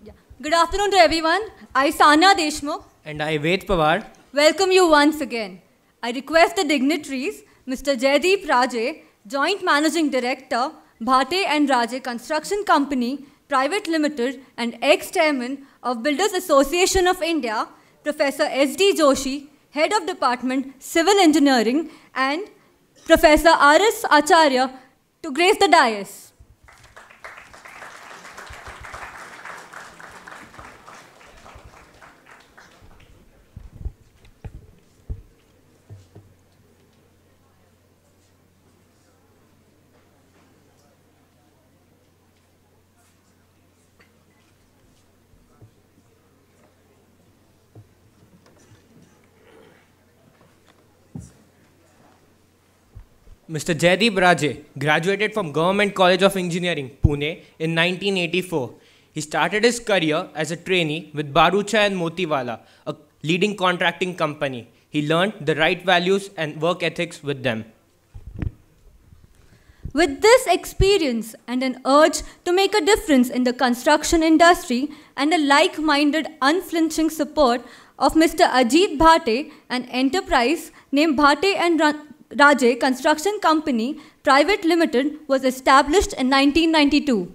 Yeah. Good afternoon to everyone. I, Sanya Deshmukh, And I, Ved Pawar, welcome you once again. I request the dignitaries, Mr. Jaideep Raje, Joint Managing Director, Bhate and Raje Construction Company, Private Limited, and ex-chairman of Builders Association of India, Professor S.D. Joshi, Head of Department, Civil Engineering, and Professor R.S. Acharya, to grace the dais. Mr. Jaideep Raje graduated from Government College of Engineering, Pune in 1984. He started his career as a trainee with Barucha and Motiwala, a leading contracting company. He learned the right values and work ethics with them. With this experience and an urge to make a difference in the construction industry and a like-minded, unflinching support of Mr. Ajit Bhate, an enterprise named Bhate and Raje Construction Company Private Limited was established in 1992.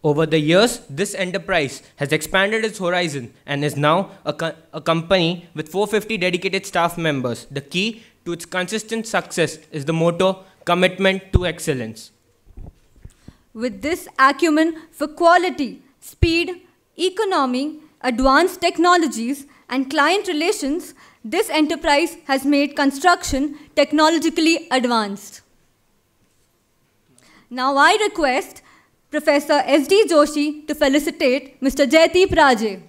Over the years, this enterprise has expanded its horizon and is now a company with 450 dedicated staff members. The key to its consistent success is the motto, commitment to excellence. With this acumen for quality, speed, economy, advanced technologies, and client relations, this enterprise has made construction technologically advanced. Now I request Professor S.D. Joshi to felicitate Mr. Jaideep Raje.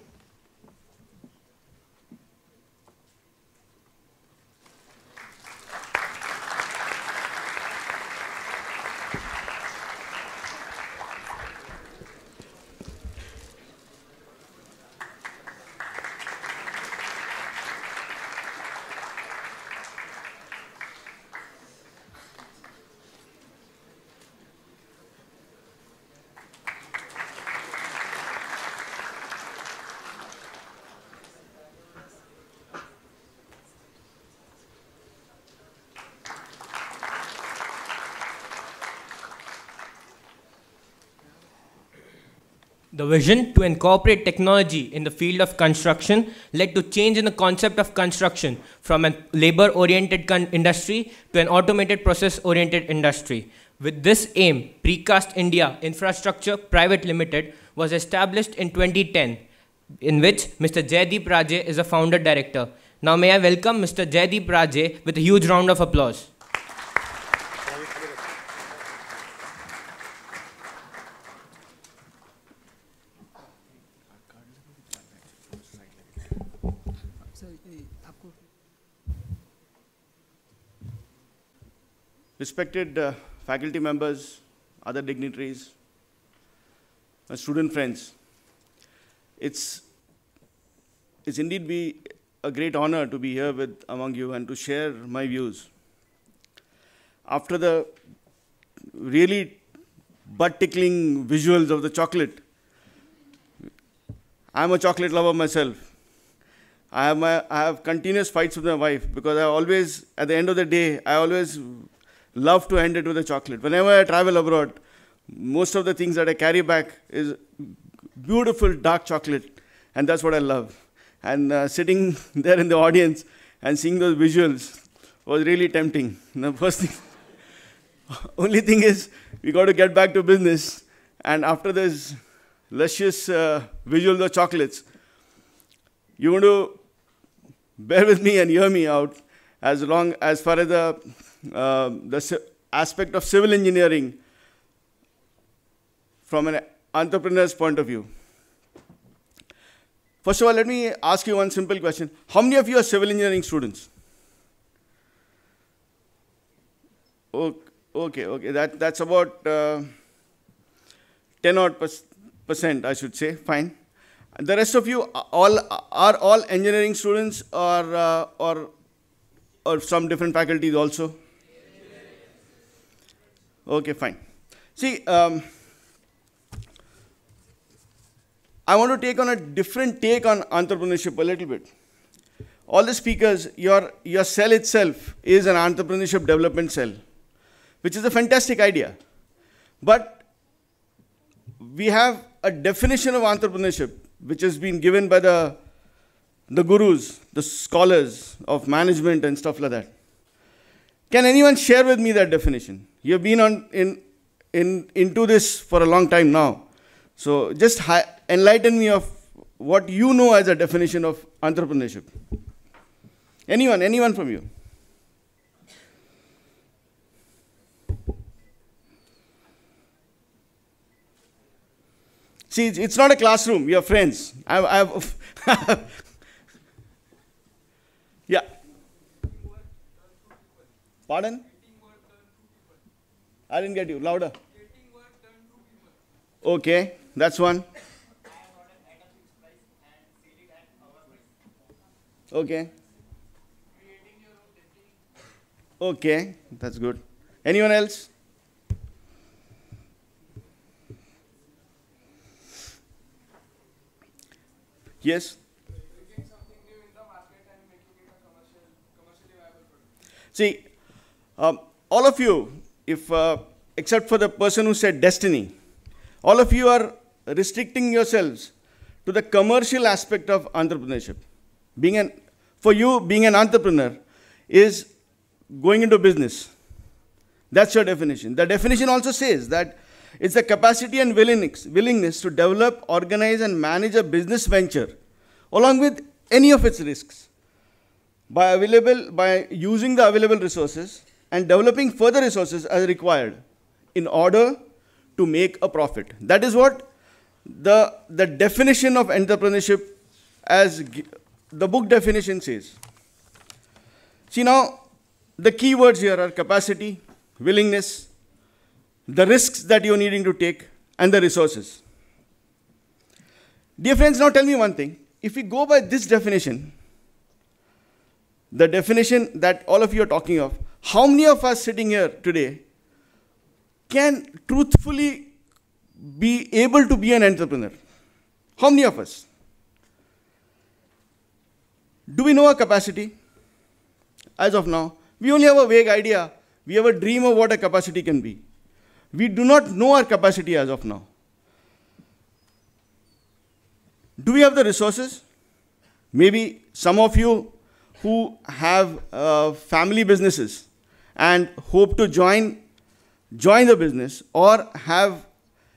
The vision to incorporate technology in the field of construction led to change in the concept of construction from a labor-oriented industry to an automated process-oriented industry. With this aim, Precast India Infrastructure Private Limited was established in 2010, in which Mr. Jaideep Raje is a founder director. Now may I welcome Mr. Jaideep Raje with a huge round of applause. Respected faculty members, other dignitaries, my student friends, it's indeed a great honor to be here among you and to share my views. After the really butt-tickling visuals of the chocolate, I'm a chocolate lover myself. I have continuous fights with my wife because at the end of the day, I always love to end it with a chocolate. Whenever I travel abroad, most of the things that I carry back is beautiful dark chocolate, and that's what I love. And sitting there in the audience and seeing those visuals was really tempting. The first thing, only thing is, we got to get back to business. And after this luscious visuals of chocolates, you want to bear with me and hear me out as far as the aspect of civil engineering from an entrepreneur's point of view. First of all, let me ask you one simple question. How many of you are civil engineering students? Okay. That's about 10% I should say. Fine. The rest of you are all engineering students or some different faculties also? Okay, fine. See, I want to take on a different take on entrepreneurship a little bit. All the speakers, your cell itself is an entrepreneurship development cell, which is a fantastic idea. But we have a definition of entrepreneurship, which has been given by the gurus, the scholars of management and stuff like that. Can anyone share with me that definition? You've been into this for a long time now. So just enlighten me of what you know as a definition of entrepreneurship. Anyone from you? See, it's not a classroom. We are friends. Yeah. Pardon? I didn't get you. Louder. Okay, that's one. Okay. Okay, that's good. Anyone else? Yes? See, all of you, except for the person who said destiny, all of you are restricting yourselves to the commercial aspect of entrepreneurship. For you, being an entrepreneur is going into business. That's your definition. The definition also says that it's the capacity and willingness to develop, organize, and manage a business venture along with any of its risks by using the available resources and developing further resources as required in order to make a profit. That is what the definition of entrepreneurship as the book definition says. See, now the key words here are capacity, willingness, the risks that you're needing to take, and the resources. Dear friends, now tell me one thing. If we go by this definition, the definition that all of you are talking of, how many of us sitting here today can truthfully be able to be an entrepreneur? How many of us? Do we know our capacity? As of now, we only have a vague idea. We have a dream of what a capacity can be. We do not know our capacity as of now. Do we have the resources? Maybe some of you who have family businesses and hope to join the business or have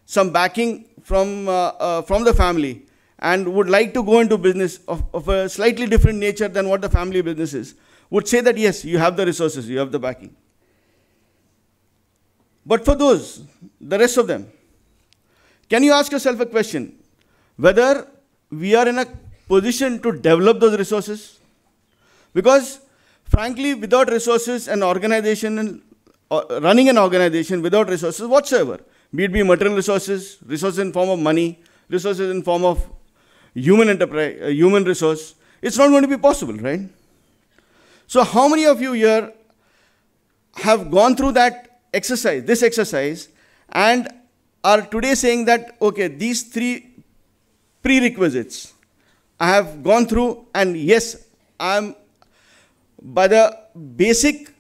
some backing from the family and would like to go into business of a slightly different nature than what the family business is, would say that yes, you have the resources, you have the backing. But for those, the rest of them, can you ask yourself a question, whether we are in a position to develop those resources? Because frankly, without resources, an organization, running an organization without resources whatsoever, be it material resources, resources in form of money, resources in form of human enterprise, human resource, it's not going to be possible, right? So how many of you here have gone through this exercise, and are today saying that, okay, these 3 prerequisites I have gone through, and yes, I'm by the basic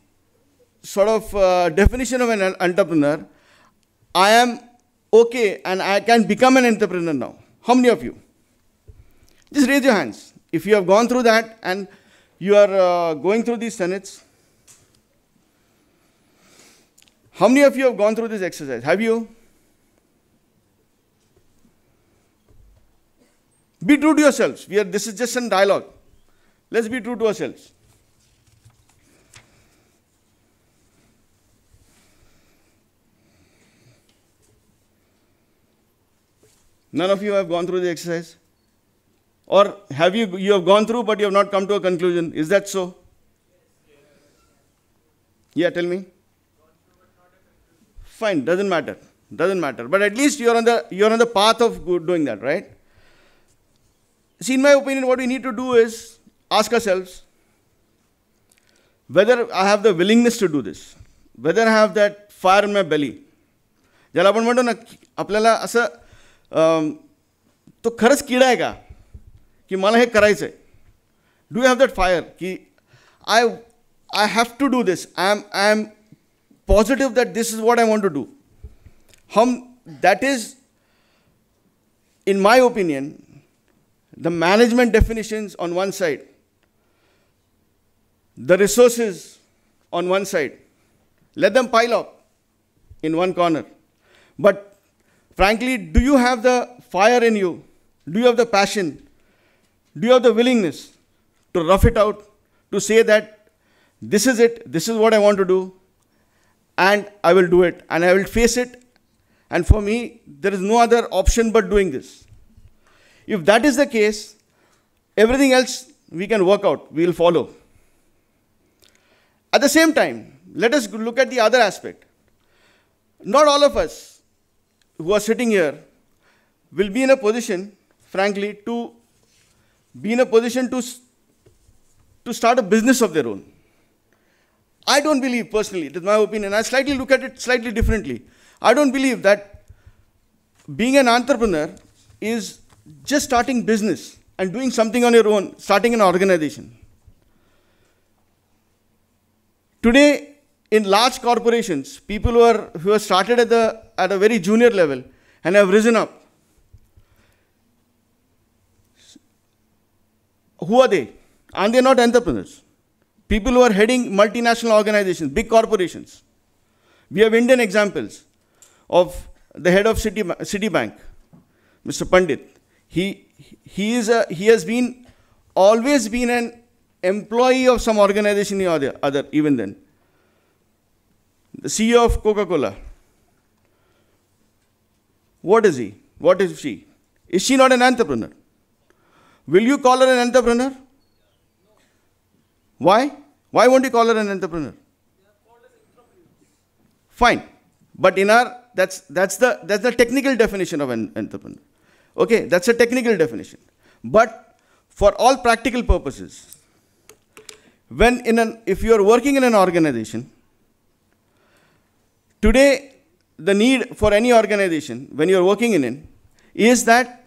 sort of definition of an entrepreneur, I am okay and I can become an entrepreneur now. How many of you? Just raise your hands. If you have gone through that and you are going through these tenets. How many of you have gone through this exercise? Have you? Be true to yourselves. This is just a dialogue. Let's be true to ourselves. None of you have gone through the exercise? Or have you have gone through but you have not come to a conclusion? Is that so? Yeah, tell me. Fine, doesn't matter. But at least you're on the path of doing that, right? See, in my opinion, what we need to do is ask ourselves whether I have the willingness to do this, whether I have that fire in my belly. ज्याला आपण म्हणतो ना आपल्याला असं तो खरंच किडा आहे का की मला हे करायचं आहे? Do you have that fire की I have to do this. I am positive that this is what I want to do. That is, in my opinion, the management definitions on one side, the resources on one side, let them pile up in one corner. But frankly, do you have the fire in you? Do you have the passion? Do you have the willingness to rough it out, to say that this is it, this is what I want to do, and I will do it, and I will face it, and for me, there is no other option but doing this. If that is the case, everything else we can work out, we will follow. At the same time, let us look at the other aspect. Not all of us who are sitting here will be in a position, frankly, to be in a position to start a business of their own. I don't believe, personally, it is my opinion, I slightly look at it slightly differently. I don't believe that being an entrepreneur is just starting business and doing something on your own, starting an organization. Today, in large corporations, people who have started at a very junior level and have risen up, who are they? And they're not entrepreneurs. People who are heading multinational organizations, big corporations. We have Indian examples of the head of Citibank, Mr. Pandit. He has always been an employee of some organization or the other, even then. The CEO of Coca-Cola. What is he? What is she? Is she not an entrepreneur? Will you call her an entrepreneur? Why? Why won't you call her an entrepreneur? Fine. But that's the technical definition of an entrepreneur. Okay, that's a technical definition. But for all practical purposes, if you are working in an organization, today the need for any organization, when you are working in it, is that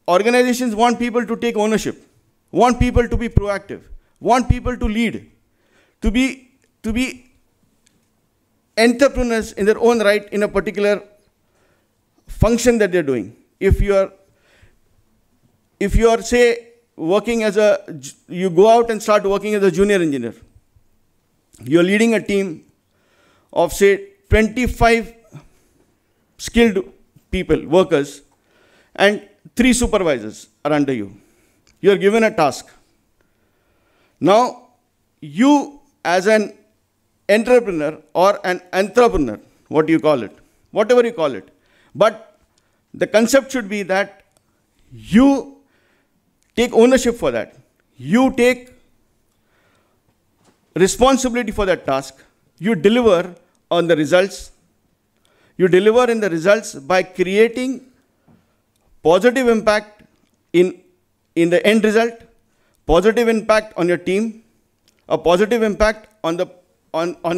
organizations want people to take ownership, want people to be proactive, want people to lead, to be entrepreneurs in their own right in a particular function that they're doing. If you are, say, you go out and start working as a junior engineer, you're leading a team of, say, 25 skilled workers, and 3 supervisors are under you. You are given a task. Now, you as an entrepreneur or an entrepreneur, what do you call it? Whatever you call it. But the concept should be that you take ownership for that. You take responsibility for that task. You deliver on the results. You deliver in the results by creating positive impact in the end result, positive impact on your team, a positive impact on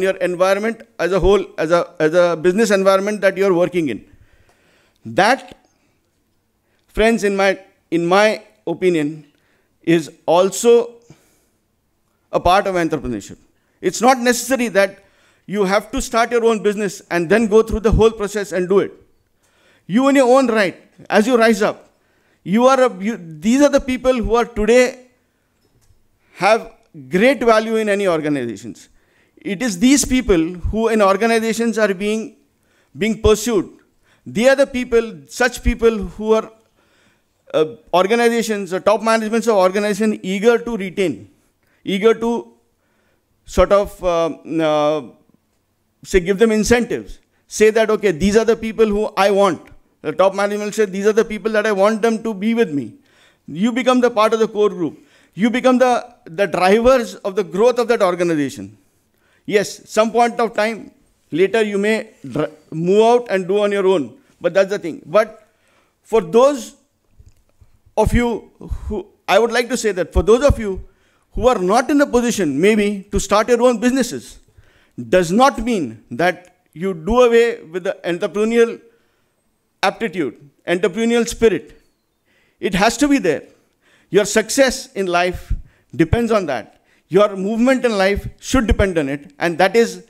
your environment as a whole, as a business environment that you are working in. That, friends, in my opinion, is also a part of entrepreneurship. It's not necessary that you have to start your own business and then go through the whole process and do it. You in your own right, as you rise up, these are the people who are today have great value in any organizations. It is these people who in organizations are being pursued. They are the people, such people who are organizations or top managements of organizations eager to retain, eager to sort of give them incentives. Say that, okay, these are the people who I want. The top management said, these are the people that I want them to be with me. You become the part of the core group. You become the drivers of the growth of that organization. Yes, some point of time, later you may move out and do on your own. But that's the thing. But for those of you I would like to say that for those of you who are not in a position, maybe, to start your own businesses, does not mean that you do away with the entrepreneurial aptitude entrepreneurial spirit. It has to be there. Your success in life depends on that. Your movement in life should depend on it. And that is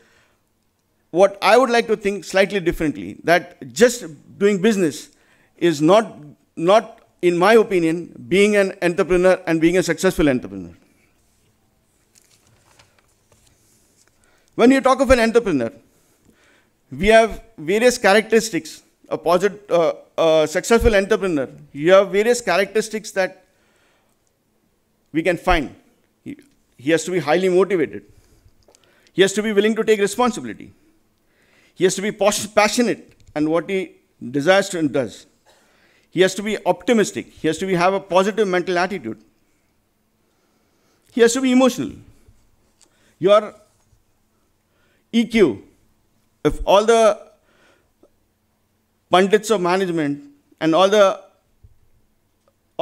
what I would like to think slightly differently. That just doing business is not, in my opinion, being an entrepreneur and being a successful entrepreneur. When you talk of an entrepreneur, we have various characteristics. A successful entrepreneur, you have various characteristics that we can find. He has to be highly motivated. He has to be willing to take responsibility. He has to be passionate and what he desires to and does. He has to be optimistic. He has to have a positive mental attitude. He has to be emotional. Your EQ, if all the pundits of management and all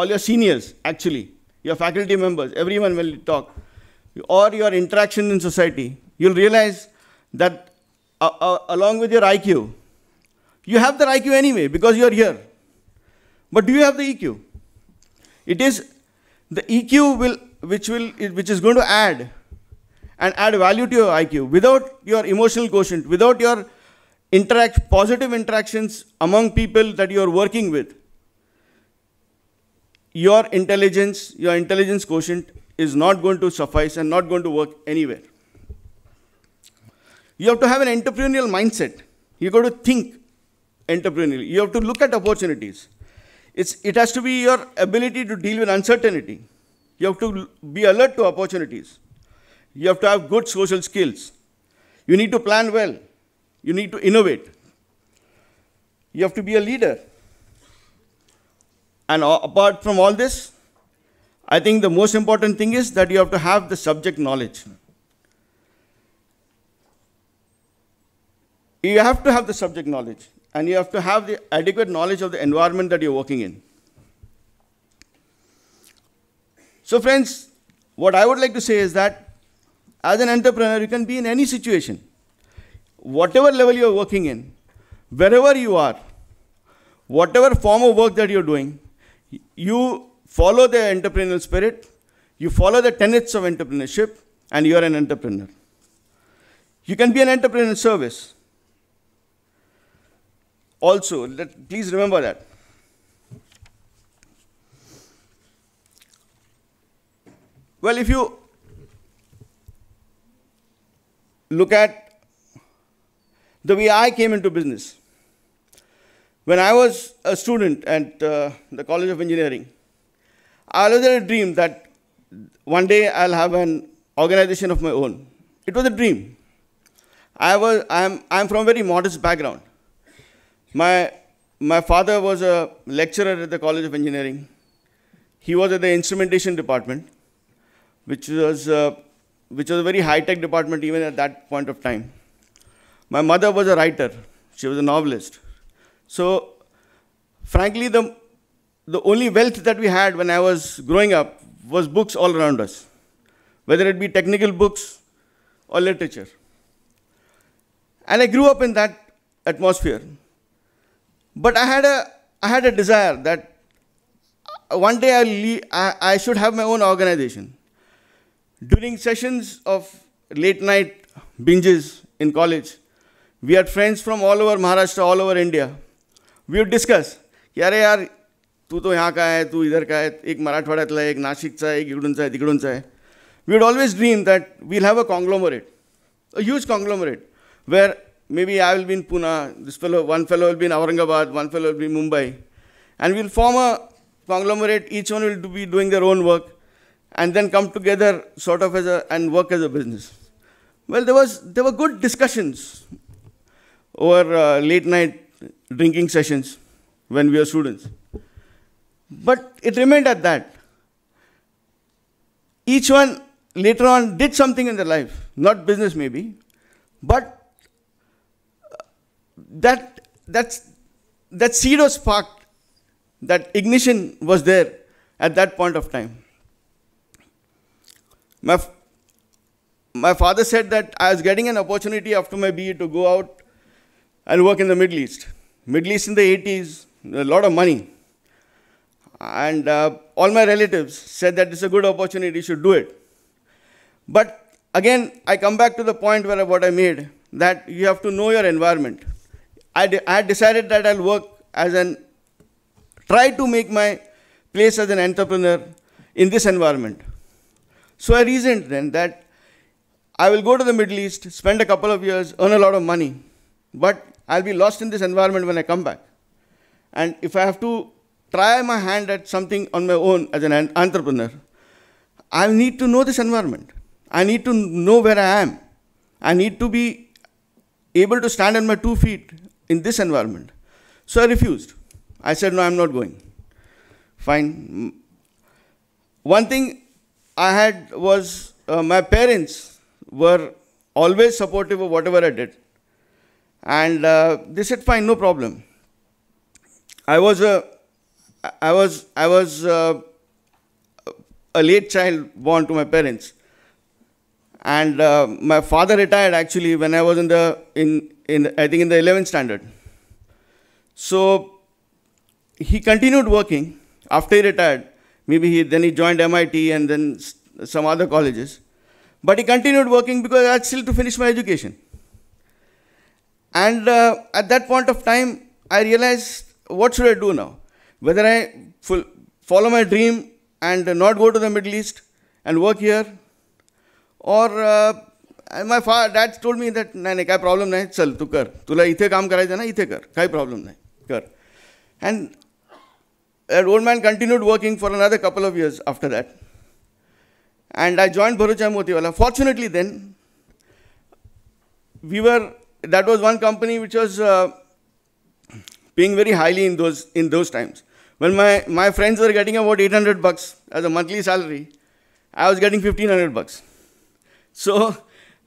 your seniors, actually, your faculty members, everyone will talk, or your interaction in society, you'll realize that along with your IQ, you have the IQ anyway because you're here. But do you have the EQ? It is the EQ which is going to add value to your IQ. Without your emotional quotient, without your positive interactions among people that you are working with, your intelligence quotient is not going to suffice and not going to work anywhere. You have to have an entrepreneurial mindset. You've got to think entrepreneurially. You have to look at opportunities. It has to be your ability to deal with uncertainty. You have to be alert to opportunities. You have to have good social skills. You need to plan well. You need to innovate. You have to be a leader. And apart from all this, I think the most important thing is that you have to have the subject knowledge. You have to have the subject knowledge, and you have to have the adequate knowledge of the environment that you're working in. So friends, what I would like to say is that as an entrepreneur, you can be in any situation. Whatever level you're working in, wherever you are, whatever form of work that you're doing, you follow the entrepreneurial spirit, you follow the tenets of entrepreneurship, and you're an entrepreneur. You can be an entrepreneur in service. Also, please remember that. Well, if you look at the way I came into business, when I was a student at the College of Engineering, I always had a dream that one day I'll have an organization of my own. It was a dream. I'm from a very modest background. My father was a lecturer at the College of Engineering. He was at the instrumentation department, which was a very high-tech department even at that point of time. My mother was a writer. She was a novelist. So, frankly, the only wealth that we had when I was growing up was books all around us, whether it be technical books or literature. And I grew up in that atmosphere. But I had a desire that one day I should have my own organization. During sessions of late night binges in college, we had friends from all over Maharashtra, all over India. We would discuss, यारे यार तू तो यहाँ का है, तू इधर का है, एक मराठवाड्यातला है, एक नाशिकचा है, एक इकडूनचा है, तिकडूनचा है. We would always dream that we'll have a conglomerate, a huge conglomerate, where maybe I will be in Pune, one fellow will be in Aurangabad, one fellow will be in Mumbai, and we'll form a conglomerate. Each one will be doing their own work, and then come together sort of and work as a business. Well, there were good discussions over late night drinking sessions when we were students. But it remained at that. Each one later on did something in their life, not business maybe, but that seed was sparked, that ignition was there at that point of time. My father said that I was getting an opportunity after my BE to go out and work in the Middle East. Middle East in the 80s a lot of money. And all my relatives said that it's a good opportunity, you should do it. But again, I come back to the point where what I made, that you have to know your environment. I had decided that I'll work try to make my place as an entrepreneur in this environment. So I reasoned then that I will go to the Middle East, spend a couple of years, earn a lot of money, but I'll be lost in this environment when I come back. And if I have to try my hand at something on my own as an entrepreneur, I need to know this environment. I need to know where I am. I need to be able to stand on my 2 feet in this environment. So I refused. I said, no, I'm not going. Fine. One thing I had was my parents were always supportive of whatever I did. And they said, fine, no problem. I was a late child born to my parents. And my father retired actually when I was in the 11th standard. So he continued working after he retired. Maybe then he joined MIT and then some other colleges. But he continued working because I had still to finish my education. And at that point of time, I realized, what should I do now? Whether I follow my dream and not go to the Middle East and work here, or my dad told me that, nahi, kai problem nahi, chal, tu kar. Tula ithe kaam karaycha na, ithe kar. Kai problem nahi, kar. And that old man continued working for another couple of years after that. And I joined Bharuch and Motiwala. Fortunately then, that was one company which was paying very highly in those times. When my friends were getting about $800 as a monthly salary, I was getting $1,500. So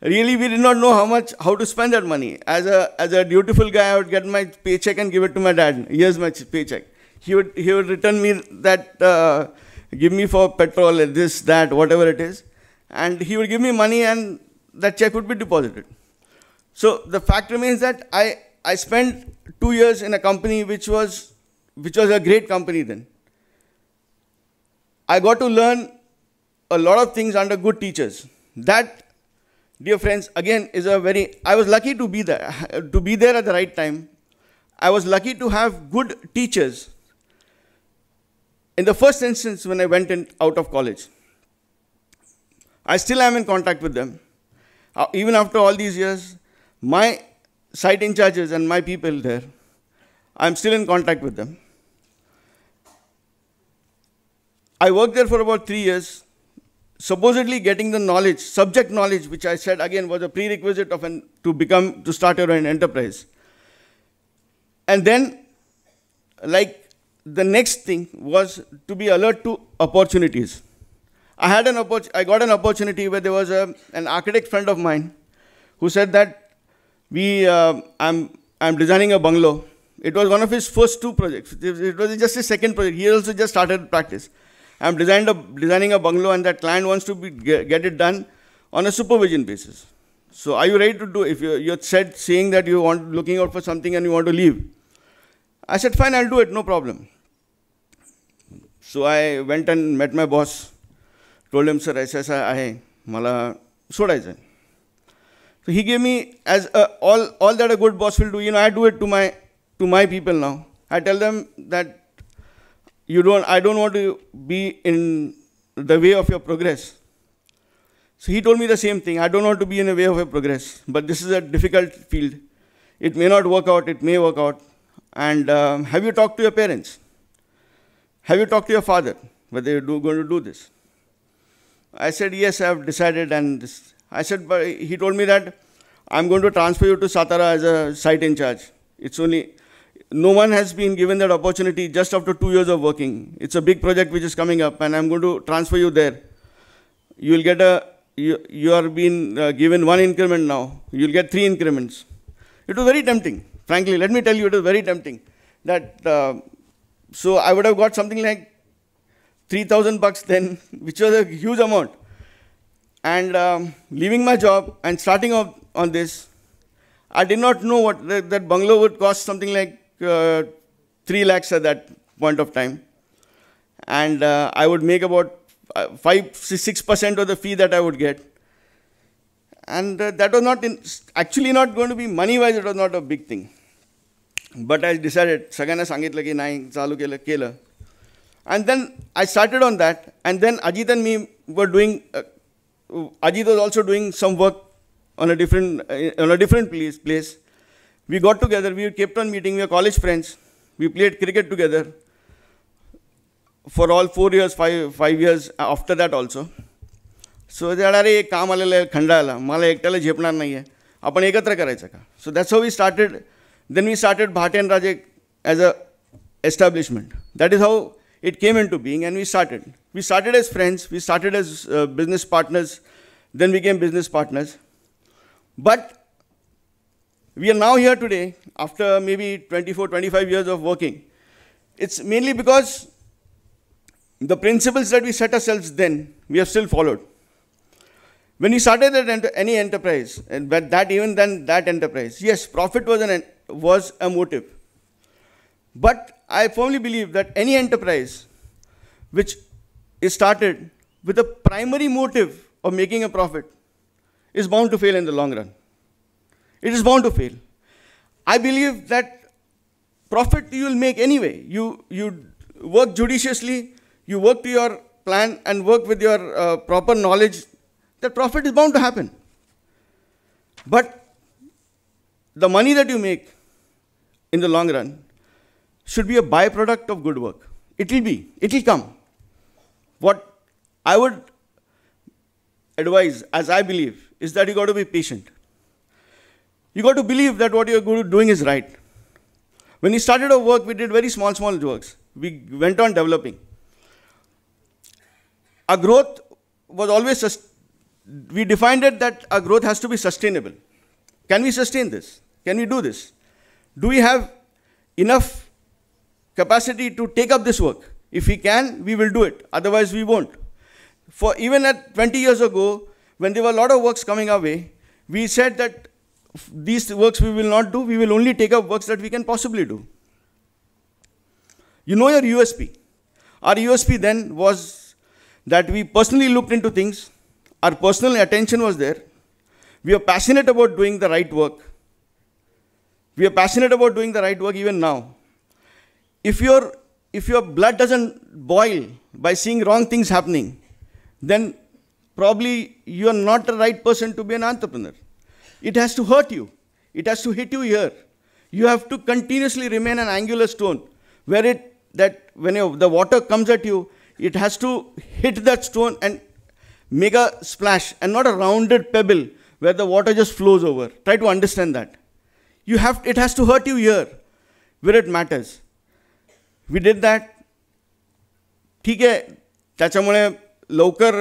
really we did not know how to spend that money. As a dutiful guy, I would get my paycheck and give it to my dad. Here's my paycheck. He would return me that, give me for petrol, this, that, whatever it is. And he would give me money and that check would be deposited. So the fact remains that I spent 2 years in a company which was a great company then. I got to learn a lot of things under good teachers. That, dear friends, again I was lucky to be there at the right time. I was lucky to have good teachers in the first instance when I went out of college. I still am in contact with them. Even after all these years, my site in charges and my people there, I'm still in contact with them. I worked there for about 3 years, supposedly getting the knowledge, subject knowledge, which I said again was a prerequisite to start your own enterprise. And then, like, the next thing was to be alert to opportunities. I got an opportunity where there was an architect friend of mine who said that I'm designing a bungalow. It was one of his first 2 projects. It was just his second project. He also just started practice. I'm designing a bungalow and that client wants to get it done on a supervision basis. So are you ready to do it? If you're saying that looking out for something and you want to leave. I said, fine, I'll do it, no problem. So I went and met my boss, told him, sir, aisa hai, mala sodai. So he gave me, as all that a good boss will do, I do it to my people now. I tell them that I don't want to be in the way of your progress. So he told me the same thing. I don't want to be in the way of your progress, but this is a difficult field. It may not work out, it may work out. And have you talked to your parents? Have you talked to your father whether you're going to do this? I said, yes, I have decided. But he told me that I'm going to transfer you to Satara as a site in charge. No one has been given that opportunity just after 2 years of working. It's a big project which is coming up and I'm going to transfer you there. You will get you are being given 1 increment now. You'll get 3 increments. It was very tempting. Frankly, let me tell you, it was very tempting. So I would have got something like $3,000 then, which was a huge amount. And leaving my job and starting off on this, I did not know what that bungalow would cost, something like 3 lakhs at that point of time. And I would make about 5-6% of the fee that I would get. And that was not actually not going to be money-wise, it was not a big thing. But I decided, सगळ्यांना सांगितलं की नाही, चालू केलं. And then I started on that. And then Ajit and me were doing, Ajit was also doing some work on a different place. We got together, we kept on meeting, we were college friends. We played cricket together for all 4 years, 5 years after that also. So they अरे एक काम आलेलं आहे खंडाळाला, मला एकट्याला झेपणार नाही आहे, आपण एकत्र करायचं का? So that's how we started. Then we started Bhate and Raje as a establishment. That is how it came into being, and we started. We started as friends, we started as business partners, then became business partners. But we are now here today, after maybe 24, 25 years of working. It's mainly because the principles that we set ourselves then, we have still followed. When we started any enterprise, and that enterprise, yes, profit was a motive. But I firmly believe that any enterprise which is started with a primary motive of making a profit is bound to fail in the long run. It is bound to fail. I believe that profit you will make anyway. You work judiciously, you work to your plan and work with your proper knowledge, that profit is bound to happen. But the money that you make in the long run should be a byproduct of good work. It will come. What I would advise, as I believe, is that you got to be patient. You got to believe that what you're doing is right. When we started our work, we did very small works. We went on developing. Our growth was always, we defined it that our growth has to be sustainable. Can we sustain this? Can we do this? Do we have enough capacity to take up this work? If we can, we will do it. Otherwise, we won't. For even at 20 years ago, when there were a lot of works coming our way, we said that these works we will not do, we will only take up works that we can possibly do. You know your USP. Our USP then was that we personally looked into things, our personal attention was there, we are passionate about doing the right work. We are passionate about doing the right work even now. If your blood doesn't boil by seeing wrong things happening, then probably you are not the right person to be an entrepreneur. It has to hurt you. It has to hit you here. You have to continuously remain an angular stone, where when the water comes at you, it has to hit that stone and make a splash, and not a rounded pebble where the water just flows over. Try to understand that. It has to hurt you here, where it matters. We did that. ठीक आहे, त्याच्यामुळे लवकर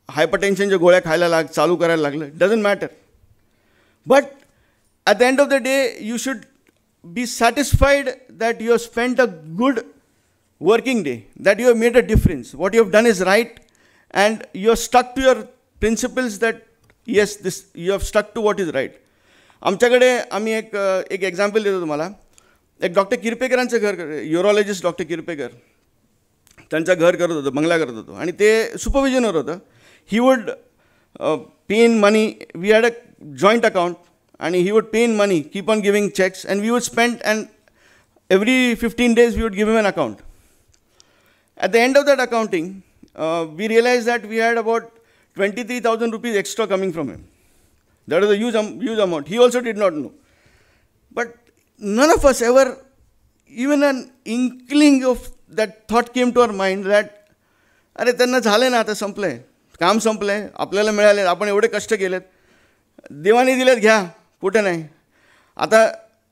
हायपरटेन्शनच्या गोळ्या खायला चालू करायला लागलं. Doesn't matter. But at the end of the day, you should be satisfied that you have spent a good working day, that you have made a difference. What you have done is right, and you are stuck to your principles that, yes, you have stuck to what is right. आमच्याकडे आम्ही एक example देतो तुम्हाला. एक doctor किरपेकरांचं घर, urologist doctor किरपेकर, त्यांचं घर करत होतं, बंगला करत होतो, आणि ते सुपरविजनवर होतं. He would pay in money, we had a joint account, आणि he would pay in money, keep on giving cheques, and we would spend, and every 15 days we would give him an account. At the end of that accounting, we realized that we had about 23,000 rupees extra coming from him. That was a huge amount. He also did not know. But none of us ever, even an inkling of that thought came to our mind that, अरे त्यांना झाले ना, आता संपलंय, काम संपलंय, आपल्याला मिळाले, आपण एवढे कष्ट केलेत, देवाने दिलेत, घ्या, कुठे नाही. आता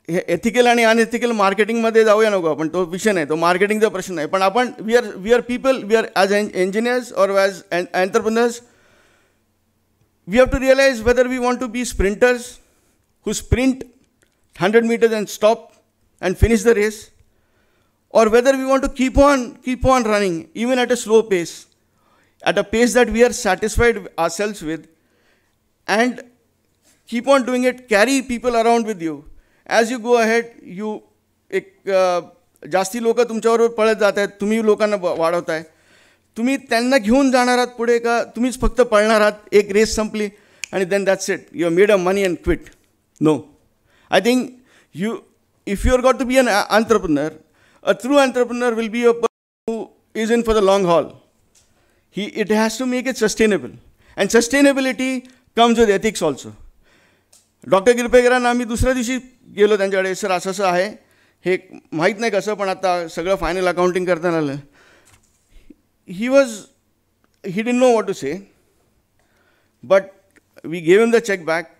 हे एथिकल आणि अनएथिकल मार्केटिंगमध्ये जाऊया नको आपण, तो विषय नाही, तो मार्केटिंगचा प्रश्न नाही. पण आपण we are people, we are as engineers or as entrepreneurs, we have to realize whether we want to be sprinters who sprint 100 meters and stop and finish the race, or whether we want to keep on running, even at a slow pace, at a pace that we are satisfied ourselves with, and keep on doing it, carry people around with you. As you go ahead, जास्ती लोक तुमच्याबरोबर पळत जात आहेत, तुम्ही लोकांना वाढवताय, तुम्ही त्यांना घेऊन जाणार आहात पुढे का तुम्हीच फक्त पळणार आहात, एक रेस संपली आणि then that's it, you made a money and quit? No. I think if you are got to be an entrepreneur, a true entrepreneur will be a person who is in for the long haul. It has to make it sustainable. And sustainability comes with ethics also. Doctor किरपेकरांना आम्ही दुसऱ्या दिवशी गेलो त्यांच्याकडे, sir असं असं आहे, हे माहीत नाही कसं, पण आता सगळं फायनल अकाउंटिंग करताना आलं. he didn't know what to say, but we gave him the check back.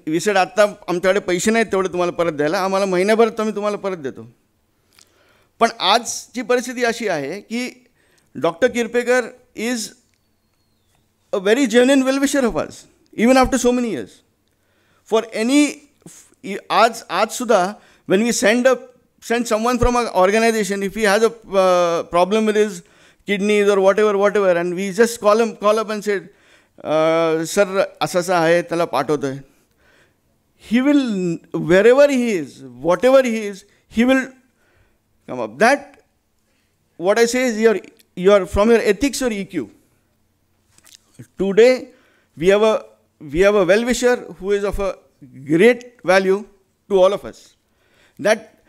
We said, आता आमच्याकडे पैसे नाहीत तेवढे तुम्हाला परत द्यायला, आम्हाला महिन्याभरात आम्ही तुम्हाला परत देतो. पण आजची परिस्थिती अशी आहे की doctor Kirpekar is a very genuine well wisher of us, even after so many years. For any आज सुद्धा when we send someone from an organization, if he has a problem with his kidneys or whatever, and we just call up and say, sir, asasa hai, tala pathotay. He will, wherever he is, whatever he is, he will come up. That, what I say is, your from your ethics or EQ. Today, we have a well-wisher who is of a great value to all of us. That,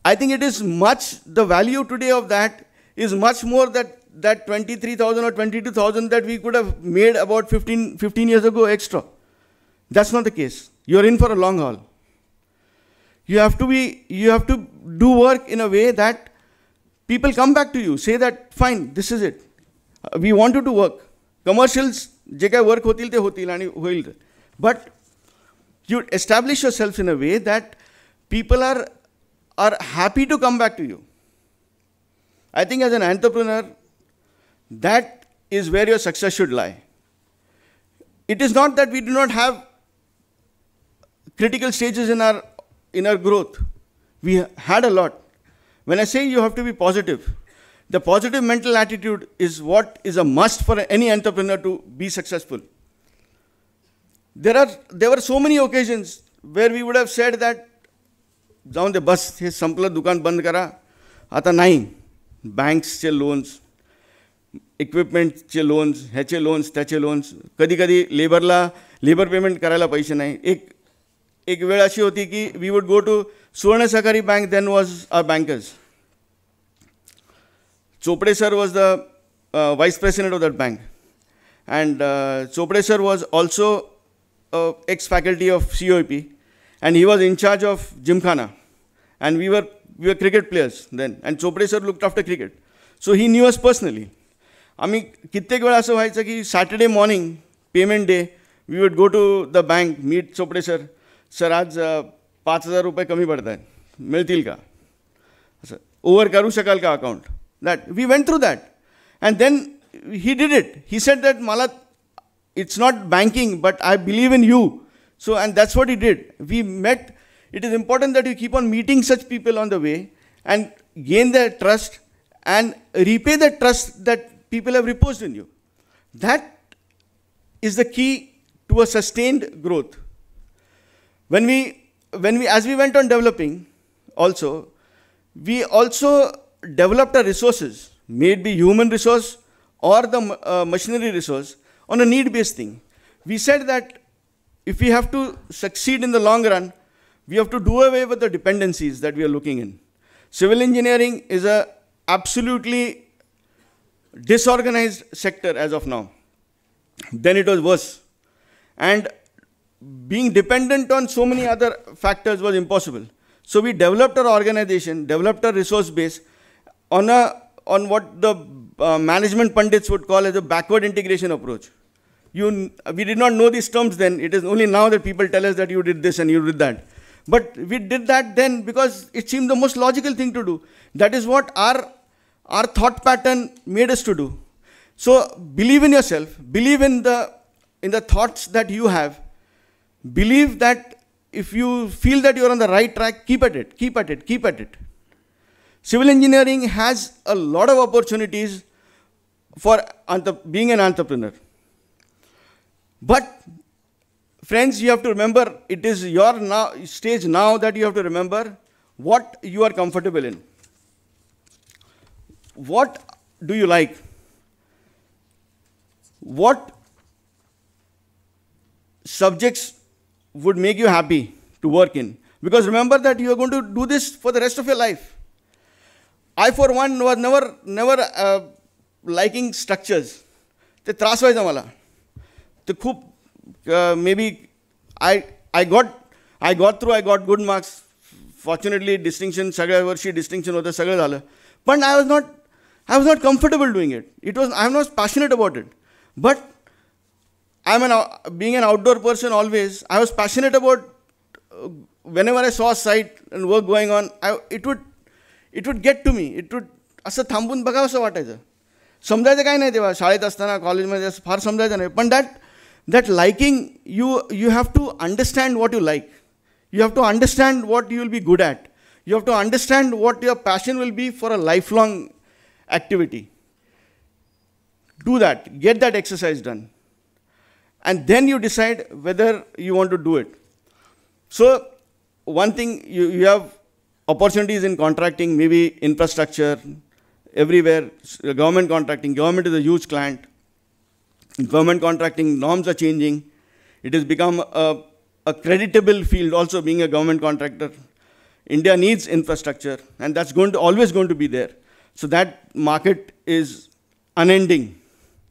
I think it is much, the value today of that is much more that 23,000 or 22,000 that we could have made about 15 years ago extra. That's not the case. You're in for a long haul. You have to do work in a way that people come back to you, say that, fine, this is it. We want you to work. Commercials, je kai work hotil te hotil ani hoil. But you establish yourself in a way that people are happy to come back to you. I think as an entrepreneur, that is where your success should lie. It is not that we do not have critical stages in our growth. We had a lot. When I say you have to be positive, the positive mental attitude is what is a must for any entrepreneur to be successful. There were so many occasions where we would have said that, जाऊन दे बस, हे संपलं, दुकान बंद करा, आता नाही. बँक्सचे loans, इक्विपमेंटचे loans, ह्याचे loans, त्याचे लोन्स, कधी कधी लेबर पेमेंट करायला पैसे नाही. एक वेळ अशी होती की we would go to Suvarna Sahakari bank, then was our bankers. Chopde sir was the vice president of that bank, and Chopde sir was also ex-faculty of COEP, and he was in charge of Gymkhana, and we were cricket players then, and Chopde sir looked after cricket, so he knew us personally. आम्ही कित्येक वेळा असं व्हायचं की Saturday morning payment day, we would go to the bank, meet Chopde sir, sir आज 5,000 रुपये कमी पडत आहेत, मिळतील का, असं ओव्हर करू शकाल का account. That we went through that, and then he did it. He said that Mala, it's not banking, but I believe in you. So, and that's what he did. We met. It is important that you keep on meeting such people on the way and gain their trust and repay the trust that people have reposed in you. That is the key to a sustained growth. When we as we went on developing, we also developed our resources, may it be human resource or the machinery resource, on a need-based thing. We said that if we have to succeed in the long run, we have to do away with the dependencies that we are looking in. Civil engineering is a absolutely disorganized sector as of now. Then it was worse. And being dependent on so many other factors was impossible. So we developed our organization, developed our resource base, on what the management pundits would call as a backward integration approach. We did not know these terms then. It is only now that people tell us that you did this and you did that. But we did that then because it seemed the most logical thing to do. That is what our thought pattern made us to do. So believe in yourself. Believe in the thoughts that you have. Believe that if you feel that you are on the right track, keep at it, keep at it, keep at it. Civil engineering has a lot of opportunities for being an entrepreneur. But, friends, you have to remember, it is your stage now that you have to remember what you are comfortable in. What do you like? What subjects would make you happy to work in? Because remember that you are going to do this for the rest of your life. I, for one, was never liking structures. ते त्रास व्हायचा मला. ते खूप maybe I got through. I got good marks. Fortunately, distinction, सगळ्या वर्षी distinction होतं, सगळं झालं. But I was not comfortable doing it. I am not passionate about it. But being an outdoor person always, I was passionate about whenever I saw a site and work going on, it would get to me. It would असं थांबून बघावं असं वाटायचं. समजायचं काय नाही तेव्हा शाळेत असताना कॉलेजमध्ये असं फार समजायचं नाही. पण that liking, you have to understand what you like. You have to understand what you will be good at. You have to understand what your passion will be for a lifelong activity. Do that. Get that exercise done. And then you decide whether you want to do it. So, one thing, you have opportunities in contracting, maybe infrastructure, everywhere, government contracting. Government is a huge client. In government contracting, norms are changing. It has become a creditable field also, being a government contractor. India needs infrastructure, and that's always going to be there. So that market is unending.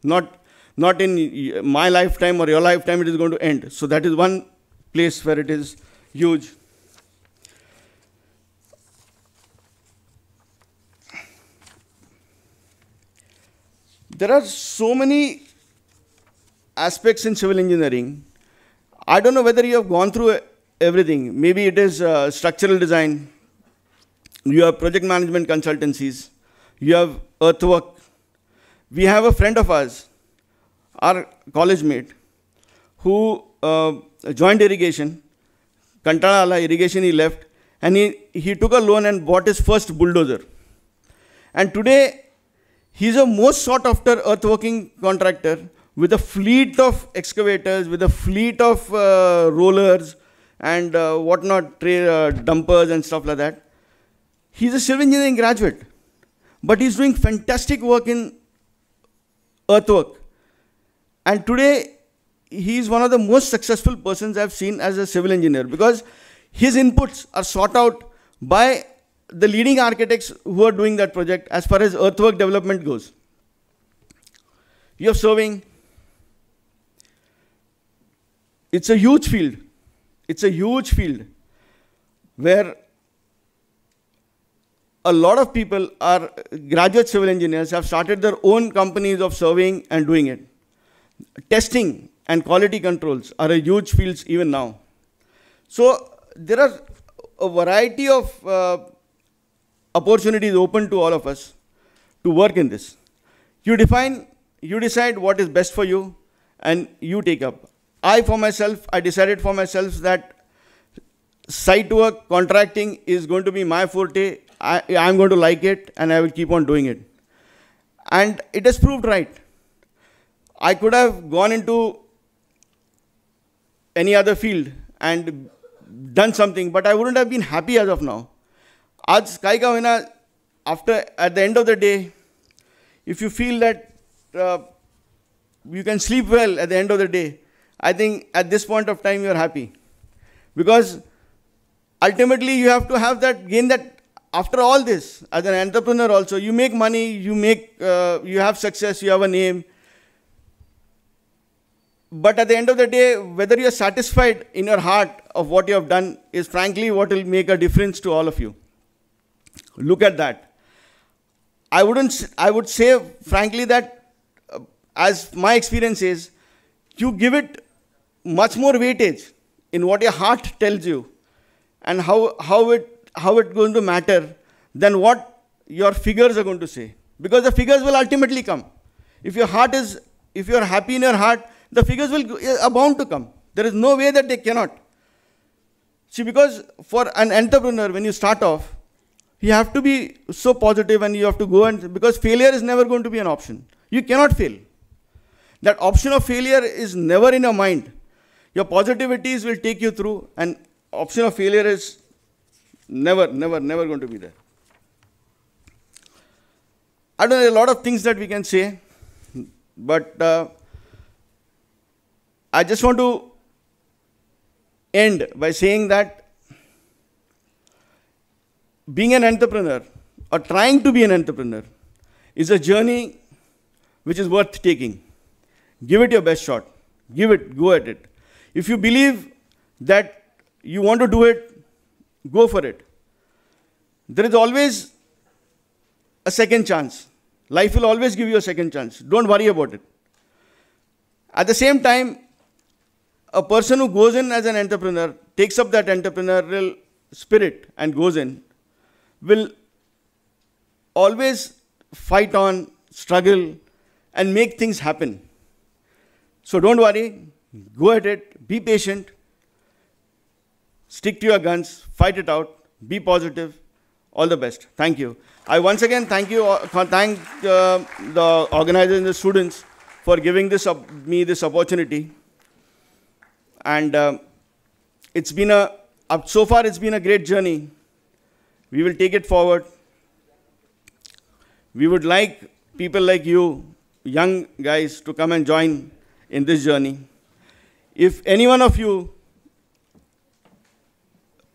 Not in my lifetime or your lifetime it is going to end. So that is one place where it is huge. There are so many aspects in civil engineering. I don't know whether you have gone through everything. Maybe it is structural design. You have project management consultancies. You have earthwork. We have a friend of ours, our college mate, who joined irrigation. Kantala ala irrigation he left, and he took a loan and bought his first bulldozer. And today, he's a most sought after earthworking contractor with a fleet of excavators, with a fleet of rollers and whatnot, dumpers and stuff like that. He's a civil engineering graduate, but he's doing fantastic work in earthwork. And today, he's one of the most successful persons I've seen as a civil engineer, because his inputs are sought out by the leading architects who are doing that project as far as earthwork development goes. You have surveying. It's a huge field. It's a huge field where a lot of people are graduate civil engineers, have started their own companies of surveying and doing it. Testing and quality controls are a huge field even now. So there are a variety of opportunities open to all of us to work in this. You decide what is best for you, and you take up. I decided for myself that site work, contracting is going to be my forte. I'm going to like it, and I will keep on doing it. And it has proved right. I could have gone into any other field and done something, but I wouldn't have been happy as of now. At the end of the day, if you feel that you can sleep well at the end of the day, I think at this point of time you are happy. Because ultimately you have to have gain that after all this, as an entrepreneur also, you make money, you have success, you have a name. But at the end of the day, whether you are satisfied in your heart of what you have done is frankly what will make a difference to all of you. Look at that. I would say frankly that as my experience is, you give it much more weightage in what your heart tells you and how it's going to matter than what your figures are going to say. Because the figures will ultimately come. If you're happy in your heart, the figures are bound to come. There is no way that they cannot. See, because for an entrepreneur, when you start off, you have to be so positive, and you have to go, because failure is never going to be an option. You cannot fail. That option of failure is never in your mind. Your positivities will take you through, and option of failure is Never, never, never going to be there. I don't know, a lot of things that we can say, but I just want to end by saying that being an entrepreneur or trying to be an entrepreneur is a journey which is worth taking. Give it your best shot. Give it, go at it. If you believe that you want to do it, go for it. There is always a second chance. Life will always give you a second chance. Don't worry about it. At the same time, a person who goes in as an entrepreneur, takes up that entrepreneurial spirit and goes in, will always fight on, struggle, and make things happen. So don't worry, go at it, be patient, stick to your guns, fight it out, be positive. All the best. Thank you. I once again thank the organizers and the students for giving me this opportunity. And it's been so far it's been a great journey. We will take it forward. We would like people like you, young guys, to come and join in this journey. If any one of you,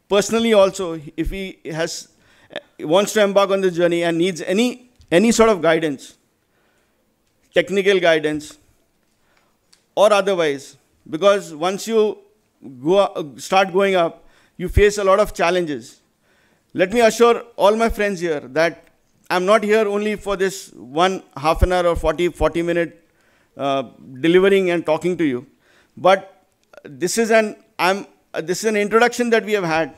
personally also, if he wants to embark on this journey and needs any sort of guidance, technical guidance, or otherwise, because once you start going up, you face a lot of challenges. Let me assure all my friends here that I'm not here only for this half an hour or 40 minute delivering and talking to you, but this is an introduction that we have had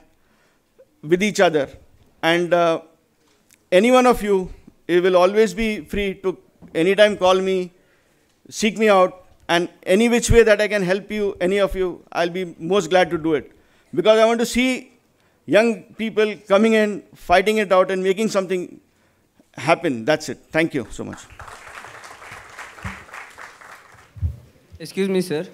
with each other. And any one of you, it will always be free to anytime call me, seek me out, and any which way that I can help you, any of you, I'll be most glad to do it. Because I want to see young people coming in, fighting it out, and making something happen. That's it. Thank you so much. Excuse me, sir.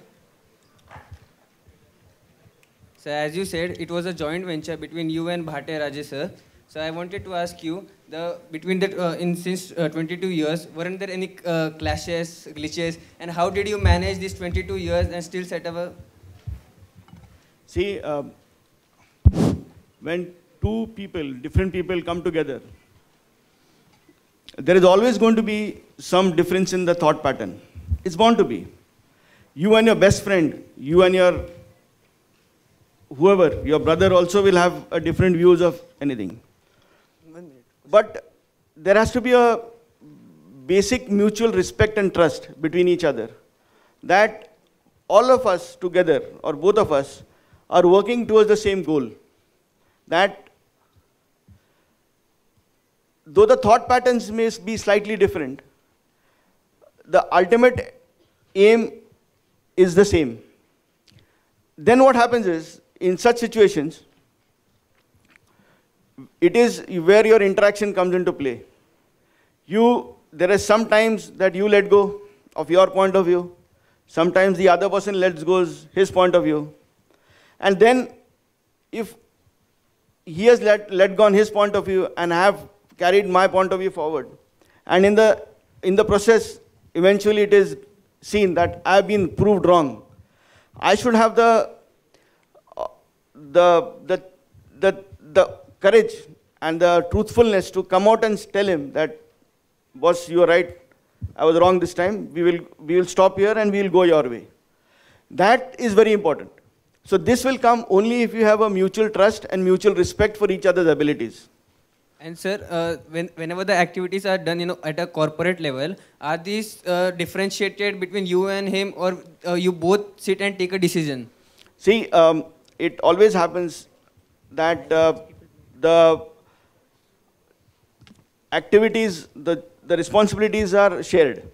So as you said, it was a joint venture between you and Bhate Raje, sir. So I wanted to ask you, since 22 years, weren't there any clashes, glitches, and how did you manage these 22 years and still set up a... See, when two people, different people come together, there is always going to be some difference in the thought pattern. It's bound to be. You and your best friend, you and your whoever, your brother also will have a different views of anything. But there has to be a basic mutual respect and trust between each other, that all of us together, or both of us, are working towards the same goal. That though the thought patterns may be slightly different, the ultimate aim is the same. Then what happens is, in such situations, it is where your interaction comes into play. There are some times that you let go of your point of view. Sometimes the other person lets go his point of view. And then if he has let go on his point of view and I have carried my point of view forward, and in the process, eventually it is seen that I have been proved wrong, I should have the courage and the truthfulness to come out and tell him that, boss, you are right, I was wrong this time, we will stop here and we will go your way. That is very important. So this will come only if you have a mutual trust and mutual respect for each other's abilities. And sir, whenever the activities are done, at a corporate level, are these differentiated between you and him, or you both sit and take a decision? See, it always happens that the activities, the responsibilities are shared.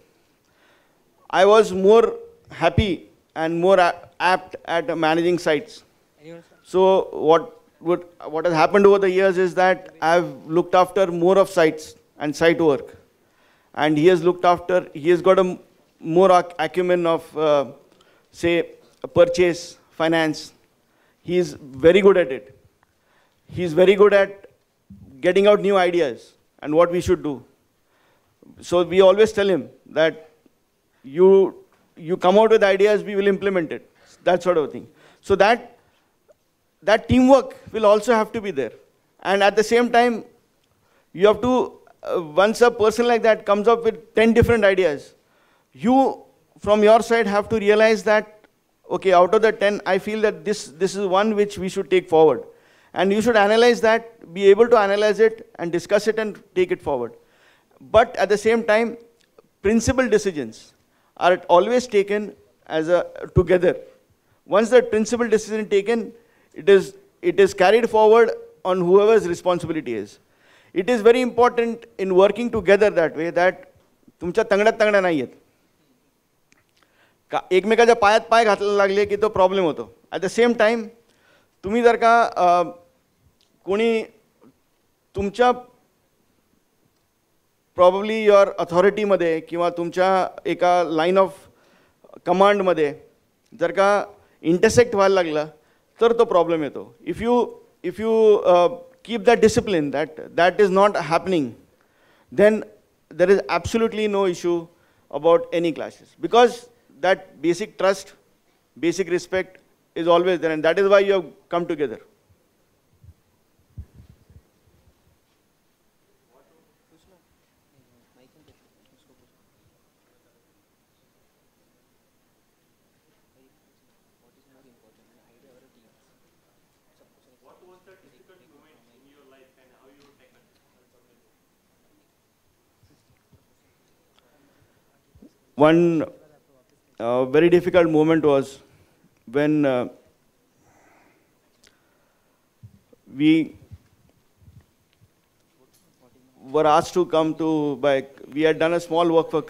I was more happy and more apt at managing sites. So what has happened over the years is that I've looked after more of sites and site work. And he has got a more acumen of, say, purchase, finance. He is very good at it. He's very good at getting out new ideas and what we should do. So we always tell him that you come out with ideas, we will implement it. That sort of thing. So that teamwork will also have to be there. And at the same time, you have to, once a person like that comes up with 10 different ideas, you from your side have to realize that, okay, out of the 10, I feel that this is one which we should take forward. And you should analyze that, be able to analyze it and discuss it and take it forward. But at the same time, principal decisions are always taken as together. Once that principal decision is taken, it is carried forward on whoever's responsibility is. It is very important in working together that way that तुमच्या तंगड्यात तंगड्या नाही आहेत. एकमेकाच्या पायात पाय घालायला लागले की तो problem होतो. ॲट द सेम टाइम तुम्ही जर का कोणी तुमच्या प्रॉब्ली युअर अथॉरिटीमध्ये किंवा तुमच्या एका लाईन ऑफ कमांडमध्ये जर का इंटरसेक्ट व्हायला लागला तर तो प्रॉब्लेम येतो. If you keep that discipline, that is not happening, then there is absolutely no issue about any clashes. Because that basic trust, basic respect is always there, and that is why you have come together. One very difficult moment was when we were asked to come to, we had done a small work for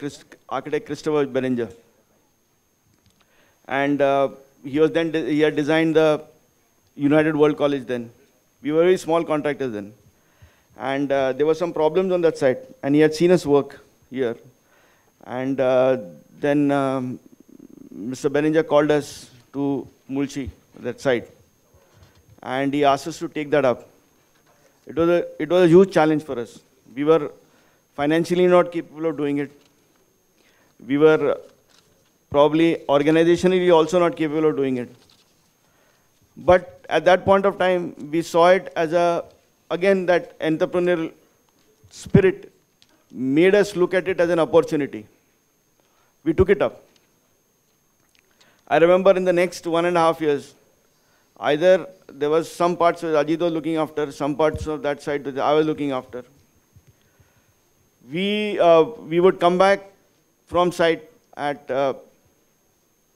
architect Christopher Berenger. And he had designed the United World College then. We were very small contractors then. And there were some problems on that site, and he had seen us work here. And then Mr. Berenger called us to Mulchi, that site, and he asked us to take that up. It was a huge challenge for us. We were financially not capable of doing it. We were probably organizationally also not capable of doing it. But at that point of time, we saw it as again, that entrepreneurial spirit made us look at it as an opportunity. We took it up. I remember in the next 1.5 years, either there was some parts that Ajit was looking after, some parts of that side that I was looking after. We would come back from site at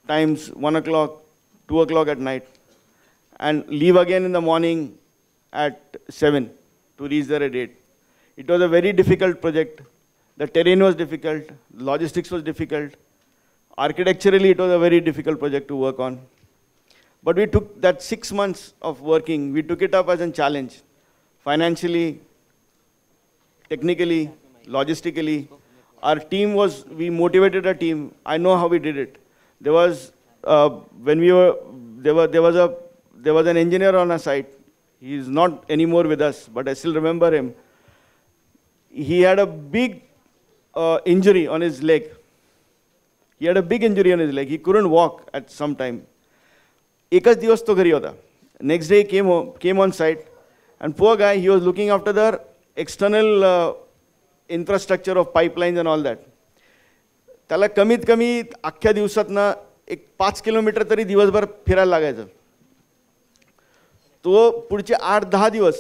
times 1 o'clock, 2 o'clock at night, and leave again in the morning at 7 to reach there at 8. It was a very difficult project. The terrain was difficult, logistics was difficult. Architecturally, it was a very difficult project to work on. But we took that 6 months of working, we took it up as a challenge. Financially, technically, logistically, our team was, we motivated our team. I know how we did it. There was, when we were, there was an engineer on our site. He is not anymore with us, but I still remember him. He had a big injury on his leg. He had a big injury on his leg. He couldn't walk at some time. Ekas divas to ghari hota. Next day he came on site, and poor guy, he was looking after the external infrastructure of pipelines and all that. त्याला कमीत कमी अख्ख्या दिवसातनं एक 5 kilometre तरी दिवसभर फिरायला लागायचं. तो पुढचे 8-10 दिवस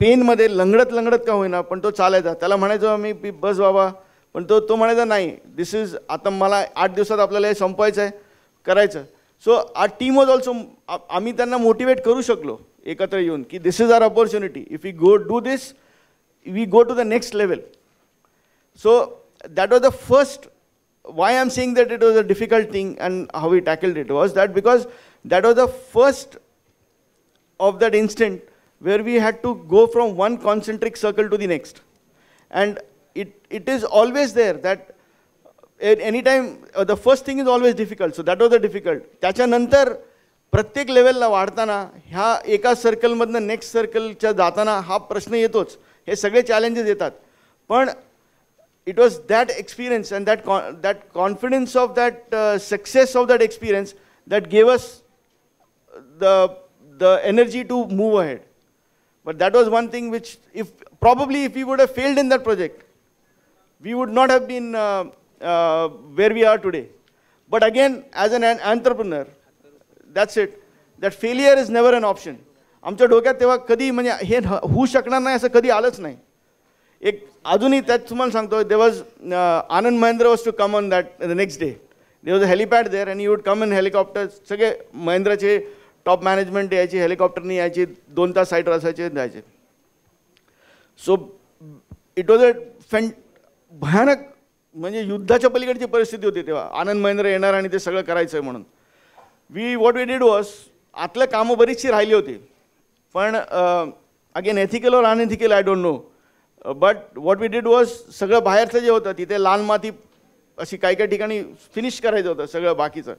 पेनमध्ये लंगडत का होईना पण तो चालायचा. त्याला म्हणायचो आम्ही बस बाबा, पण तो म्हणायचा नाही, दिस इज आता मला 8 दिवसात आपल्याला हे संपवायचं आहे, करायचं. So our team was also, आम्ही त्यांना मोटिवेट करू शकलो एकत्र येऊन की this is our opportunity, if we go do this we go to the next level. So that was the first, why I'm saying that it was a difficult thing and how we tackled it was that because that was the first of that instant where we had to go from one concentric circle to the next. And it is always there that at any time, the first thing is always difficult. So that was the difficult. त्याच्यानंतर प्रत्येक लेवलला वाढताना ह्या एका सर्कलमधनं next सर्कलच्या जाताना हा प्रश्न येतोच, हे सगळे चॅलेंजेस येतात. पण it was that experience and that confidence of that success of that experience that gave us the energy to move ahead. But that was one thing which if we would have failed in that project, we would not have been where we are today. But again, as an entrepreneur, that's it. That failure is never an option. आमच्या डोक्यात तेव्हा कधी म्हणजे हे होऊ शकणार नाही असं कधी आलंच नाही. एक अजूनही त्यात तुम्हाला सांगतो, there was Anand Mahindra was to come on that the next day. There was a helipad there and he would come in helicopter. सगळे महिंद्राचे टॉप मॅनेजमेंट यायचे, हेलिकॉप्टरनी यायचे, 2 तास साईटवर असायचे, जायचे. सो इट वॉज अ भयानक म्हणजे युद्धाच्या पलीकडची परिस्थिती होती तेव्हा. आनंद महिंद्रा येणार आणि ते सगळं करायचं म्हणून. व्हॉट वी डिड वॉज, आतलं कामं बरीचशी राहिली होती, पण again ethical or unethical I don't know, but what we did was सगळं बाहेरचं जे होतं तिथे लाल माती अशी काही काही ठिकाणी फिनिश करायचं होतं सगळं बाकीचं.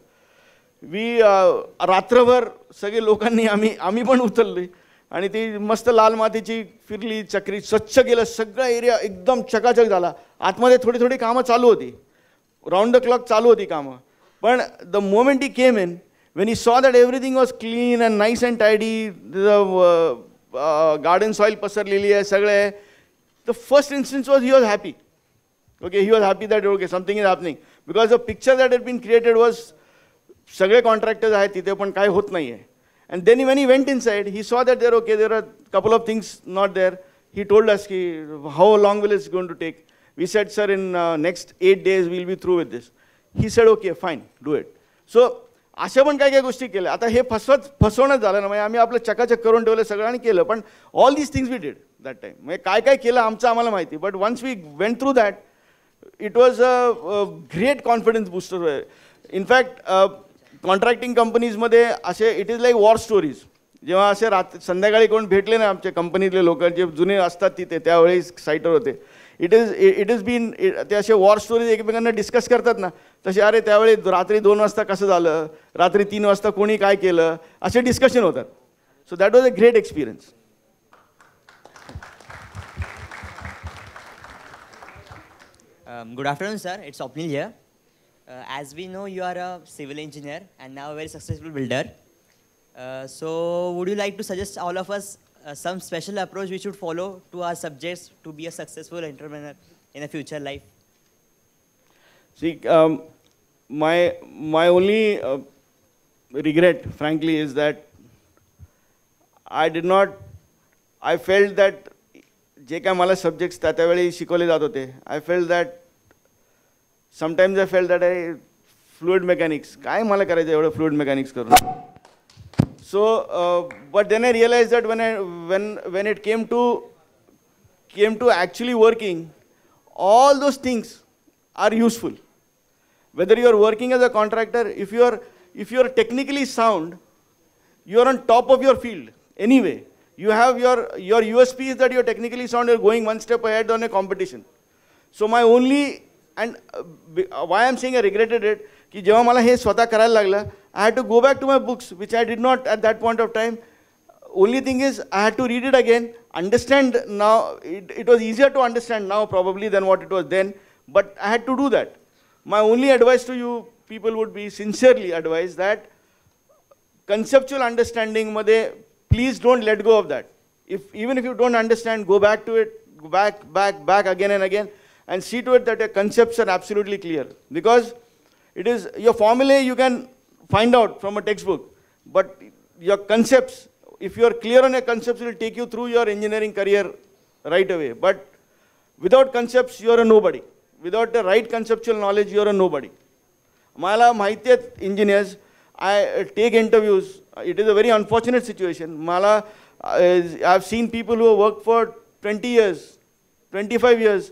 रात्रभर सगळे लोकांनी आम्ही पण उचलली आणि ती मस्त लाल मातीची फिरली चक्री, स्वच्छ केलं, सगळा एरिया एकदम चकाचक झाला. आतमध्ये थोडी थोडी कामं चालू होती, राऊंड द क्लॉक चालू होती कामं. पण the moment he came in, when he saw that everything was clean and nice and tidy, the garden soil पसरलेली आहे सगळे, the first instance was he was happy. Okay, he was happy that okay something is happening, because the picture that had been created was सगळे contractors आहेत तिथे पण काय होत नाही आहे. And then when he went inside, he saw that there are a couple of things not there. He told us how long will it going to take. We said, sir, in next 8 days we'll be through with this. He said, okay, fine, do it. So अशा पण काय काय गोष्टी केल्या. आता हे फसवणं झालं ना, म्हणजे आम्ही आपलं चकाचक करून ठेवलं सगळं आणि केलं, पण all these things we did that time. म्हणजे काय काय केलं आमचं आम्हाला माहिती, but once we went through that it was a great confidence booster. In fact contracting कंपनीजमध्ये असे it is like war stories. जेव्हा असे संध्याकाळी कोण भेटले ना आमच्या कंपनीतले लोक जे जुने असतात तिथे त्यावेळी साईटवर होते, इट इज बीन ते असे वॉर स्टोरीज एकमेकांना डिस्कस करतात ना तसे, अरे त्यावेळी रात्री 2 वाजता कसं झालं, रात्री 3 वाजता कोणी काय केलं, असे डिस्कशन होतात. So that was a great experience. Good afternoon, sir. It's Swapnil here. As we know, you are a civil engineer and now a very successful builder. So would you like to suggest all of us some special approach we should follow to our subjects to be a successful entrepreneur in a future life? See, my only regret, frankly, is that I felt that जे काय मला subjects त्यावेळी शिकवले जात होते, I felt that sometimes I felt that fluid mechanics, काय मला करायचं एवढं fluid mechanics करून. So, but then I realized that when it came to actually working, all those things are useful. Whether you are working as a contractor, if you are technically sound, you are on top of your field anyway. You have your USP is that you are technically sound. You are going one step ahead on a competition. So my only and why I am saying I regretted it, कि जेव्हा मला हे स्वतः करायला लागलं, I had to go back to my books, which I did not at that point of time. Only thing is, I had to read it again, understand now. It was easier to understand now probably than what it was then, but I had to do that. My only advice to you people would be, sincerely advise that conceptual understanding madhe, please don't let go of that. Even if you don't understand, go back to it, go back again and again, and see to it that your concepts are absolutely clear. Because it is your formulae you can find out from a textbook, but your concepts, if you are clear on your concepts, it will take you through your engineering career right away. But without concepts, you are a nobody. Without the right conceptual knowledge, you are a nobody. मला माहिती आहेत engineers, I take interviews. It is a very unfortunate situation. I have seen people who have worked for 20 years, 25 years,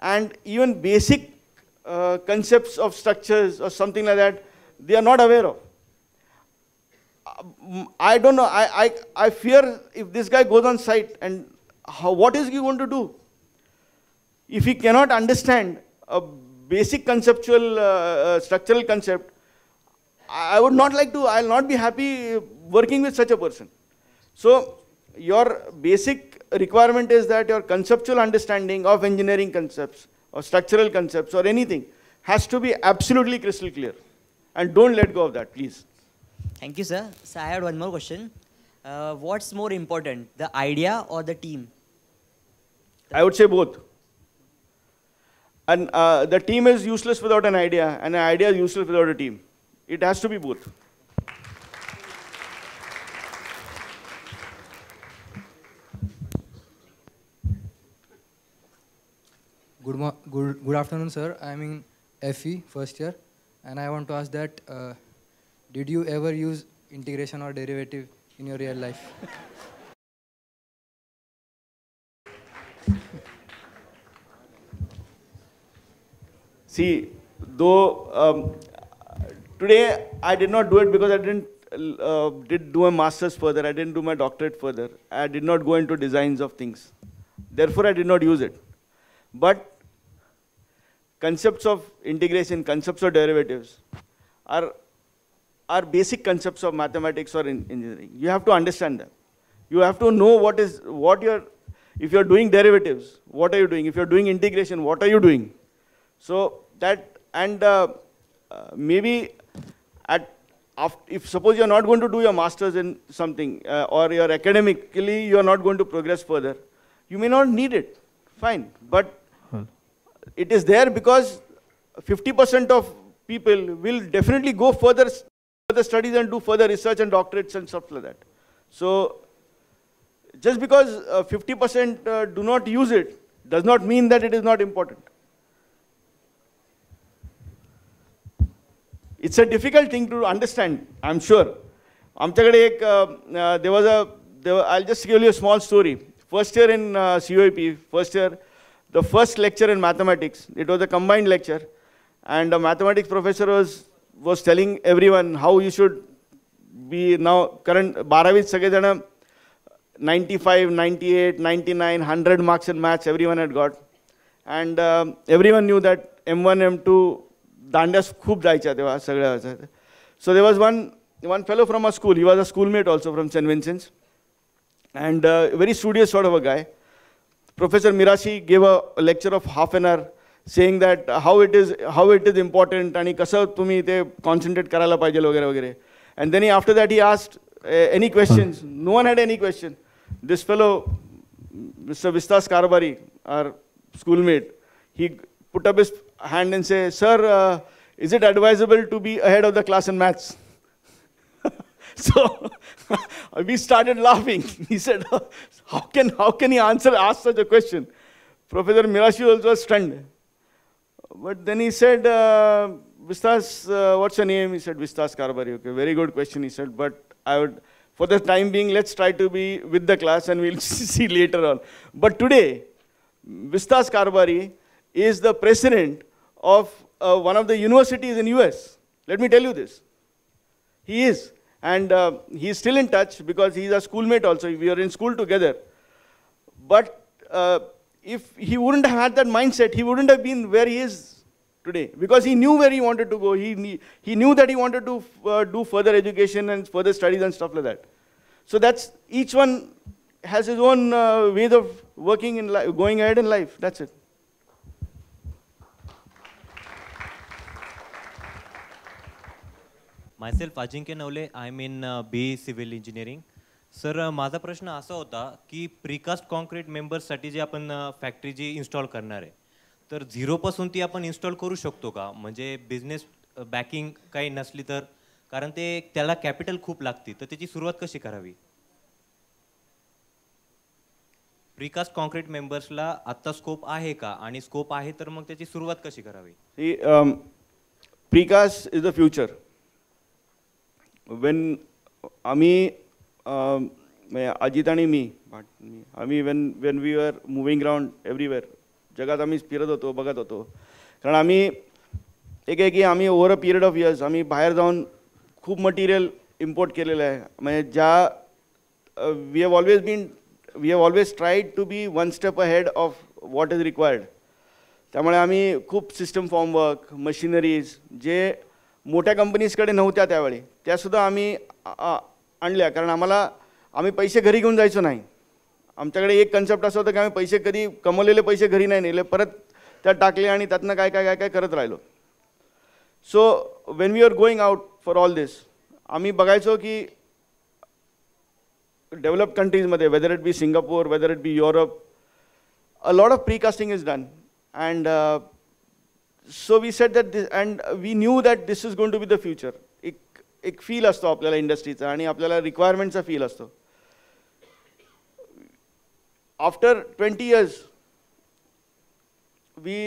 and even basic concepts of structures or something like that, they are not aware of. I don't know. I fear if this guy goes on site and what is he going to do? If he cannot understand a basic conceptual structural concept, I would not like to, I'll not be happy working with such a person. So your basic requirement is that your conceptual understanding of engineering concepts or structural concepts or anything has to be absolutely crystal clear. And don't let go of that, please. Thank you, sir. So I had one more question. What's more important, the idea or the team? I would say both. And the team is useless without an idea, and an idea is useless without a team. It has to be both. Good afternoon, sir. I'm in FE, first year, and I want to ask that, did you ever use integration or derivative in your real life? See, though today I did not do it because I did do a master's further, I didn't do my doctorate further, I did not go into designs of things. Therefore, I did not use it. But concepts of integration, concepts of derivatives are basic concepts of mathematics or engineering. You have to understand them. You have to know if you're doing derivatives, what are you doing? If you're doing integration, what are you doing? So that, and maybe if suppose you're not going to do your master's in something, or you're academically, you're not going to progress further, you may not need it, fine. But it is there because 50% of people will definitely go further studies and do further research and doctorates and stuff like that. So just because 50% do not use it does not mean that it is not important. It's a difficult thing to understand, I'm sure. I'll just give you a small story. First year in COEP, the first lecture in mathematics, it was a combined lecture, and the mathematics professor was telling everyone how you should be now, current 12th सगळे जण 95, 98, 99, 100 marks in maths everyone had got. And everyone knew that M1, M2, दांड्यास खूप जायच्या तेव्हा सगळ्या. So there was one fellow from our school, he was a schoolmate also from St. Vincent's, and a very studious sort of a guy. Professor Mirashi gave a lecture of half an hour saying that how it is important आणि कसं तुम्ही ते concentrate करायला पाहिजे वगैरे वगैरे. And then after that he asked any questions. No one had any question. This fellow, Mr. Vistas Karbari, our schoolmate, he put up his hand and said, "Sir, is it advisable to be ahead of the class in maths?" So we started laughing. He said, how can he ask such a question? Professor Mirashi also was stunned. But then he said, Vistas, what's your name? He said, Vistas Karbari. Okay, very good question, he said. But I would, for the time being, let's try to be with the class and we'll see later on. But today, Vistas Karbari is the president of one of the universities in US. Let me tell you this. He is. And he's still in touch because he's a schoolmate also. We are in school together. But if he wouldn't have had that mindset, he wouldn't have been where he is today. Because he knew where he wanted to go. He knew that he wanted to do further education and further studies and stuff like that. So that's, each one has his own ways of working in life, going ahead in life. That's it. Myself, Ajinkya Navle, I'm in BE Civil Engineering. Sir माझा प्रश्न असा होता की precast concrete मेंबर्ससाठी जे आपण factory जी install करणार आहे तर झिरोपासून ती आपण इन्स्टॉल करू शकतो का? म्हणजे बिझनेस बॅकिंग काही नसली तर, कारण ते त्याला कॅपिटल खूप लागते, तर त्याची सुरुवात कशी करावी? प्रीकास्ट कॉन्क्रीट मेंबर्सला आता स्कोप आहे का, आणि स्कोप आहे तर मग त्याची सुरुवात कशी करावी? Precast is the future. when Ajit आणि मी आम्ही when we were moving around everywhere, जगात आम्ही फिरत होतो, बघत होतो. कारण आम्ही एक आम्ही over a period of years आम्ही बाहेर जाऊन खूप मटेरियल इम्पोर्ट केलेलं आहे. म्हणजे ज्या we have always tried to be one step ahead of what is required. त्यामुळे आम्ही खूप सिस्टम फॉर्म वर्क, मशिनरीज जे मोठ्या कंपनीजकडे नव्हत्या त्यावेळी, त्यासुद्धा आम्ही आणल्या. कारण आम्ही पैसे घरी घेऊन जायचो नाही. आमच्याकडे एक कन्सेप्ट असं होतं की आम्ही पैसे कधी कमवलेले पैसे घरी नाही नेले, परत त्यात टाकले आणि त्यातनं काय काय काय काय करत राहिलो. So when we are going out for all this, आम्ही बघायचो की डेव्हलप्ड कंट्रीजमध्ये, whether it be Singapore, whether it be Europe, a lot of precasting is done. And so we said that this, and we knew that this is going to be the future. एक feel असतो आपल्याला इंडस्ट्रीचा आणि आपल्याला रिक्वायरमेंटचा feel असतो. After 20 years we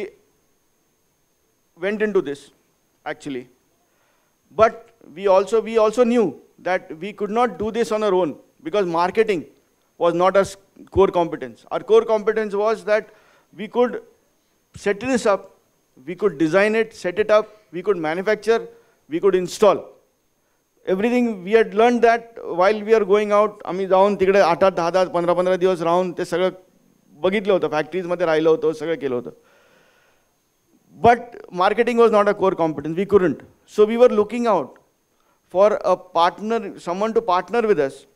went into this actually, but we also knew that we could not do this on our own because marketing was not our core competence. Our core competence was that we could set this up, we could design it, set it up, we could manufacture, we could install. Everything we had learned that while we are going out. आम्ही जाऊन तिकडे 8-8, 10-10, 15-15 दिवस राहून ते सगळं बघितलं होतं, फॅक्टरीजमध्ये राहिलं होतं, सगळं केलं होतं. But marketing was not a core competence, we couldn't. So we were looking out for a partner, someone to partner with us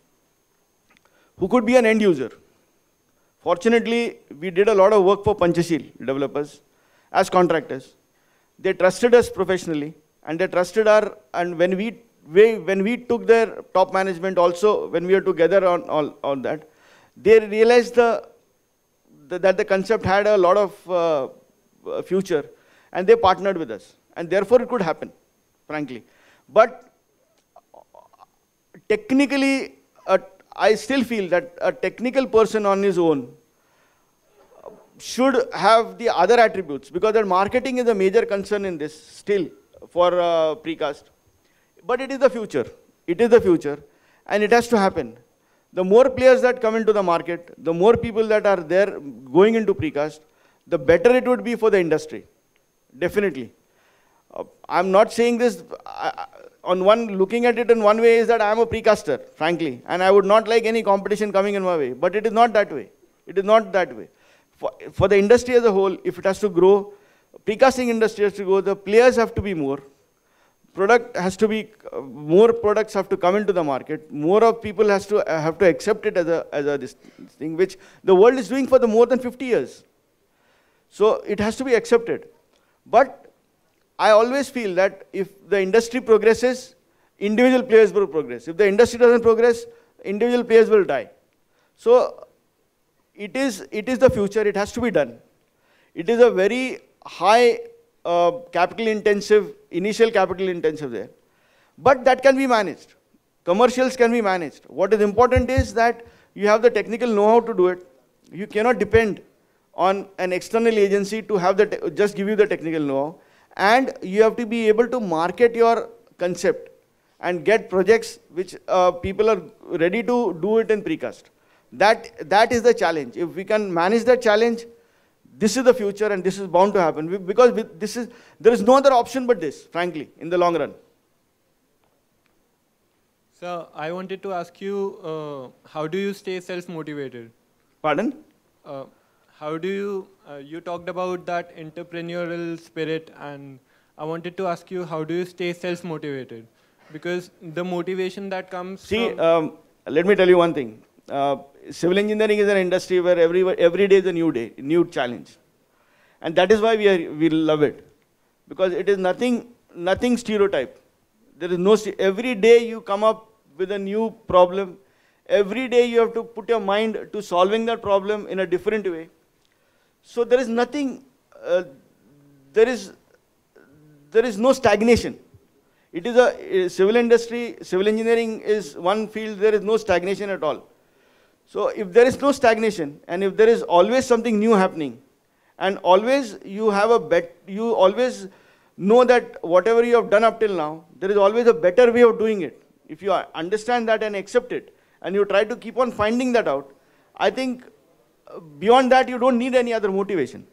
who could be an end user. Fortunately, we did a lot of work for Panchasheel developers as contractors. They trusted us professionally, and they trusted and when we took their top management also, when we were together on that, they realized that the concept had a lot of future, and they partnered with us, and therefore it could happen, frankly. But technically, I still feel that a technical person on his own should have the other attributes, because that marketing is a major concern in this still for precast. But it is the future. It is the future, and it has to happen. The more players that come into the market, the more people that are there going into precast, the better it would be for the industry. Definitely. I'm not saying this, looking at it in one way is that I am a precaster, frankly, and I would not like any competition coming in my way, but it is not that way. It is not that way. For the industry as a whole, if it has to grow, precasting industry has to grow, the players have to be more. Product has to be, more products have to come into the market, more of people have to accept it this thing, which the world is doing for the more than 50 years. So it has to be accepted. But I always feel that if the industry progresses, individual players will progress. If the industry doesn't progress, individual players will die. So it is the future, it has to be done. It is a very high initial capital intensive there. But that can be managed. Commercials can be managed. What is important is that you have the technical know-how to do it. You cannot depend on an external agency to have just give you the technical know-how. And you have to be able to market your concept and get projects which people are ready to do it in precast. That is the challenge. If we can manage that challenge, this is the future, and this is bound to happen, because there is no other option but this, frankly, in the long run. So I wanted to ask you, how do you stay self-motivated? Pardon? How do you talked about that entrepreneurial spirit, and I wanted to ask you, how do you stay self-motivated? Because the motivation that comes from... let me tell you one thing. Civil engineering is an industry where every day is a new day, new challenge. And that is why we love it. Because it is nothing stereotype. There is no, every day you come up with a new problem. Every day you have to put your mind to solving that problem in a different way. So there is nothing, there is no stagnation. It is a civil industry, civil engineering is one field, there is no stagnation at all. So if there is no stagnation, and if there is always something new happening, and always you have you always know that whatever you have done up till now, there is always a better way of doing it. If you understand that and accept it, and you try to keep on finding that out, I think beyond that you don't need any other motivation.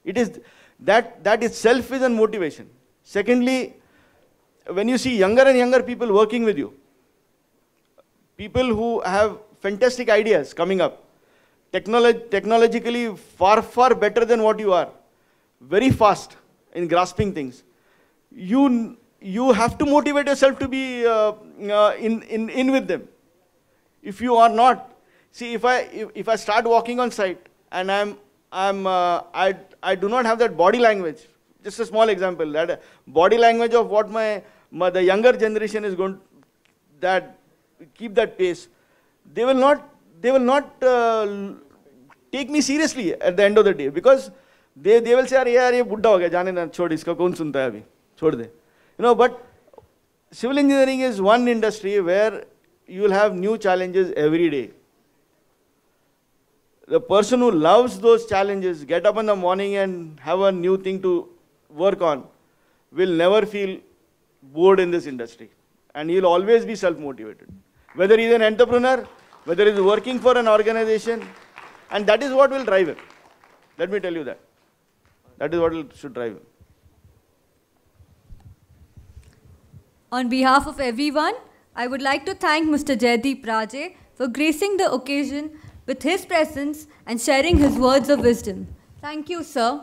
It is that itself is a motivation. Secondly, when you see younger and younger people working with you, people who have fantastic ideas coming up, technologically far better than what you are, very fast in grasping things. you have to motivate yourself to be in with them. If you are not, see, if I start walking on site and I do not have that body language. Just a small example, that body language of what the younger generation is going to keep that pace. They will not take me seriously at the end of the day, because they will say, "Yaar, ye buddha ho gaya, jaane na, chhod iska, kaun sunta hai abhi, chhod de." You know, but civil engineering is one industry where you will have new challenges every day. The person who loves those challenges, get up in the morning and have a new thing to work on, will never feel bored in this industry. And he'll always be self-motivated. Whether he's an entrepreneur, whether he's working for an organization, and that is what will drive him. Let me tell you that. That is what should drive him. On behalf of everyone, I would like to thank Mr. Jaideep Raje for gracing the occasion with his presence and sharing his words of wisdom. Thank you, sir.